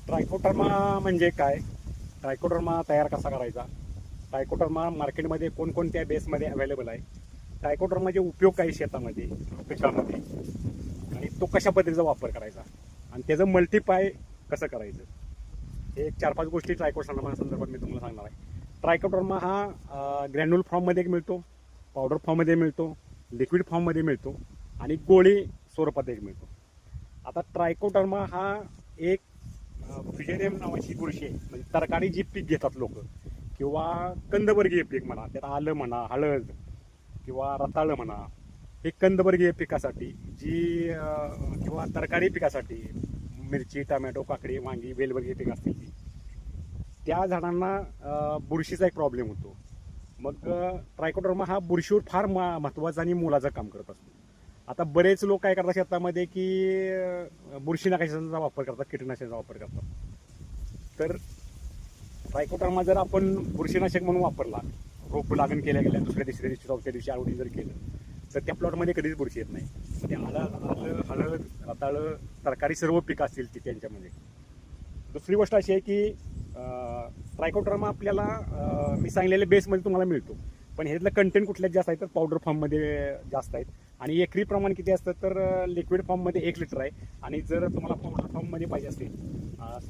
Trichoderma म्हणजे काय? Trichoderma तयार कसा करायचा? ट्रायकोडर्मा मार्केटमध्ये कोणकोणत्या बेसमध्ये अवेलेबल आहे? ट्रायकोडर्माचे उपयोग काही शेतामध्ये, पिकामध्ये, आणि तो कशा पद्धतीचा वापर करायचा आणि त्याचं मल्टीप्लाय कसं करायचं, हे एक 4-5 गोष्टी ट्रायकोडर्मा संदर्भात मी तुम्हाला सांगणार आहे. ट्रायकोडर्मा हा ग्रॅन्युल फॉर्ममध्ये मिळतो, पावडर फॉर्ममध्ये मिळतो, लिक्विड फॉर्ममध्ये मिळतो आणि गोळी स्वरूपात एक मिळतो. आता ट्रायकोडर्मा हा एक फिजेरियम नावाची बुरशी आहे. म्हणजे तरकारी जी पीक घेतात लोक किंवा कंदवर्गीय पीक म्हणा, त्यात आलं म्हणा, हळद किंवा रताळं म्हणा, हे कंदवर्गीय पिकासाठी जी किंवा तरकारी पिकासाठी मिरची, टमॅटो, काकडी, वांगी, वेलवर्गीय पीक असतील ती, त्या झाडांना बुरशीचा एक प्रॉब्लेम होतो. मग ट्रायकोडर्मा हा बुरशीवर फार महत्त्वाचं आणि मोलाचं काम करत असतो. आता बरेच लोक काय करतात शेतामध्ये की बुरशीनाशकांचा वापर करतात, कीटकनाशकांचा वापर करतात. तर ट्रायकोडर्मा जर आपण बुरशीनाशक म्हणून वापरला, रोप लागण केल्या गेल्या दुसऱ्या तिसऱ्या दिवशी चौथ्या दिवशी आवडी जर केलं, तर त्या प्लॉटमध्ये कधीच बुरशी येत नाही. म्हणजे आलं, हळद, रताळं, तरकारी सर्व पिकं असतील ती त्यांच्यामध्ये. दुसरी गोष्ट अशी आहे की ट्रायकोडर्मा आपल्याला मी सांगलेल्या बेसमध्ये तुम्हाला मिळतो, पण ह्यातलं कंटेंट कुठल्यात जास्त आहे तर पावडर फॉर्ममध्ये जास्त आहेत. आणि एकरी प्रमाण किती असतं तर लिक्विड फॉर्ममध्ये 1 लिटर आहे, आणि जर तुम्हाला पावडर फॉर्ममध्ये पाहिजे असेल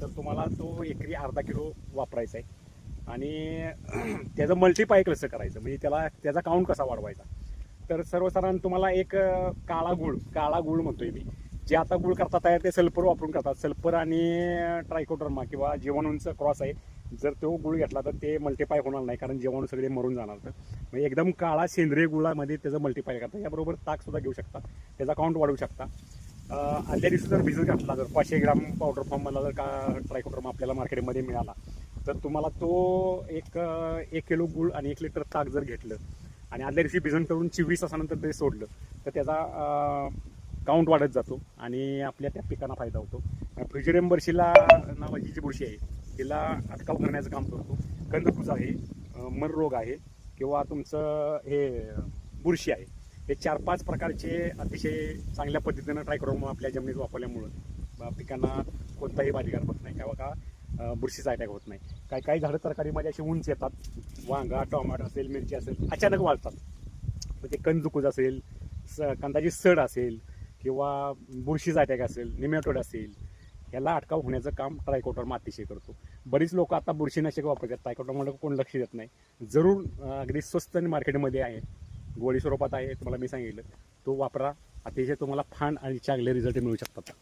तर तुम्हाला तो एकरी अर्धा किलो वापरायचा आहे. आणि त्याचं मल्टीप्लाय कसं करायचं, म्हणजे त्याचा काउंट कसा वाढवायचा, तर सर्वसाधारण तुम्हाला एक काळा गुळ म्हणतोय मी, जे आता गुळ करतात तयार ते सल्फर वापरून करतात. सल्फर आणि ट्रायकोडर्मा किंवा जीवाणूंचा क्रॉस आहे. जर तो गुळ घेतला तर ते मल्टीप्लाय होणार नाही, कारण जीवाणू सगळे मरून जाणार. तर म्हणजे एकदम काळा सेंद्रिय गुळामध्ये त्याचं मल्टीप्लाय करतात. याबरोबर ताकसुद्धा घेऊ शकता, त्याचा काउंट वाढवू शकता. आदल्या दिवशी जर भिजत घातला, जर 500 ग्राम पावडर फॉर्मला जर का ट्रायकोडर्मा आपल्याला मार्केटमध्ये मिळाला, तर तुम्हाला तो एक किलो गुळ आणि 1 लिटर ताक जर घेतलं आणि आदल्या दिवशी भिजून करून 24 तासानंतर ते सोडलं, तर त्याचा काउंट वाढत जातो आणि आपल्या त्या पिकांना फायदा होतो. फिजेरियम बुरशीला नावाची जी बुरशी आहे तिला अटकाव करण्याचं काम करतो. कंदकुज आहे, मर रोग आहे, किंवा तुमचं हे बुरशी आहे, हे 4-5 प्रकारचे अतिशय चांगल्या पद्धतीनं ट्रायकोडर्मा आपल्या जमिनीत वापरल्यामुळं पिकांना कोणताही बाधिकार होत नाही किंवा का बुरशीचा अटॅक होत नाही. काही झाडं तरकारीमध्ये अशी उंच येतात, वांगा, टोमॅटो असेल, मिरची असेल, अचानक वाढतात. मग ते कंदकुज असेल, कंदाची सड असेल, किंवा बुरशीचा अटॅक असेल, निमॅटोड असेल, याला अटकाव होण्याचं काम ट्रायकोडर्मा अतिशय करतो. बरीच लोक आता बुरशीनाशक वापरतात, ट्रायकोडर्माला कोण लक्ष देत नाही. जरूर अगदी स्वस्त आणि मार्केटमध्ये आहे, गोळी स्वरूपात आहे, तुम्हाला मी सांगितलं, तो वापरा. अतिशय तुम्हाला फान आणि चांगले रिझल्ट मिळू शकतात.